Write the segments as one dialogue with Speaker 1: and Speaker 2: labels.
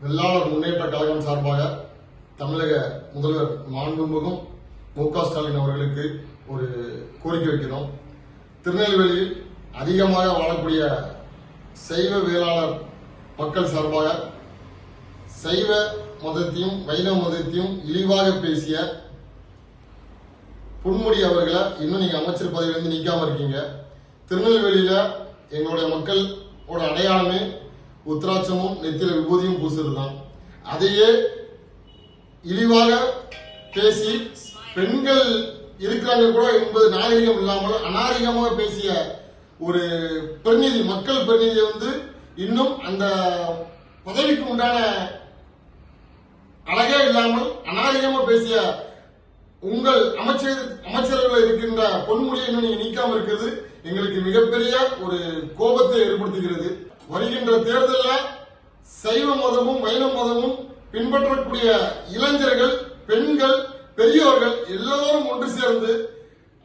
Speaker 1: வெள்ளாளர் முன்னேற்ற கழகம் சார்பாக தமிழக முதல்வர் மாண்புமிகு மு.க. ஸ்டாலின் அவர்களுக்கு ஒரு கோரிக்கை வைக்கிறோம். திருநெல்வேலியில் அதிகமாக வாழக்கூடிய சைவ வேளாளர் மக்கள் சார்பாக சைவ மதத்தையும் வைணவ மதத்தையும் இழிவாக பேசிய பொன்முடி அவர்களை இன்னும் நீங்க அமைச்சர் பதவியிலிருந்து நீக்காம இருக்கீங்க. திருநெல்வேலியில எங்களுடைய மக்களோட அடையாளமே உத்ராட்சமும் நெத்தில விபூதியும் பூசுறதுதான். அதையே இழிவாக பேசி பெண்கள் இருக்கிறாங்க கூட என்பது நாகரிகம் இல்லாமல் அநாகரிகமாக பேசிய ஒரு பிரதிநிதி, மக்கள் பிரதிநிதியை இன்னும் அந்த பதவிக்கு உண்டான அழகே இல்லாமல் அநாகரிகமாக பேசிய உங்கள் அமைச்சர்கள் இருக்கின்ற பொன்முடியை இன்னும் நீங்க நீக்காம இருக்கிறது எங்களுக்கு மிகப்பெரிய ஒரு கோபத்தை ஏற்படுத்துகிறது. வருகின்ற தேர்தலில் சைவ மதமும் வைணவ மதமும் பின்பற்றக்கூடிய இளைஞர்கள், பெண்கள், பெரியோர்கள் எல்லோரும் ஒன்று சேர்ந்து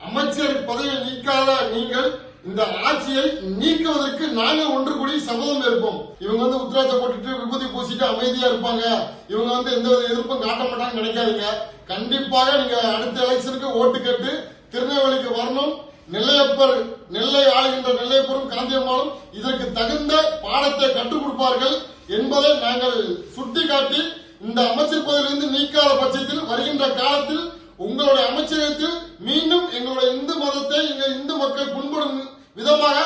Speaker 1: அமைச்சர் பதவியை நீக்காத நீங்கள் இந்த ஆட்சியை நீக்குவதற்கு நாங்கள் ஒன்று கூடி சபதம் ஏற்போம். இவங்க உத்ராட்சம் போட்டுட்டு விபூதி பூசிட்டு அமைதியா இருப்பாங்க, இவங்க எந்த வித எதிர்ப்பும் காட்ட மாட்டாங்கன்னு நினைக்காதீங்க. கண்டிப்பாக நீங்க அடுத்த எலெக்ஷனுக்கு ஓட்டு கேட்டு திருநெல்வேலிக்கு வரணும். நெல்லை ஆளுகின்ற நெல்லையப்பரும் காந்தியம்மாளும் இதற்கு தகுந்த பாடத்தை கற்றுக் கொடுப்பார்கள் என்பதை நாங்கள் சுட்டிக்காட்டி இந்த அமைச்சர் பதவியிலிருந்து நீக்காத பட்சத்தில் வருகின்ற காலத்தில் உங்களுடைய அமைச்சகத்தில் மீண்டும் எங்களுடைய இந்து மதத்தை இந்து மக்கள் புண்படும் விதமாக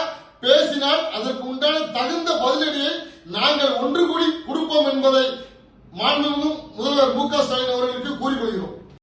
Speaker 1: பேசினால் அதற்கு உண்டான தகுந்த பதிலடியை நாங்கள் ஒன்று கூடி கொடுப்போம் என்பதை மாண்புமிகு முதல்வர் மு.க. ஸ்டாலின்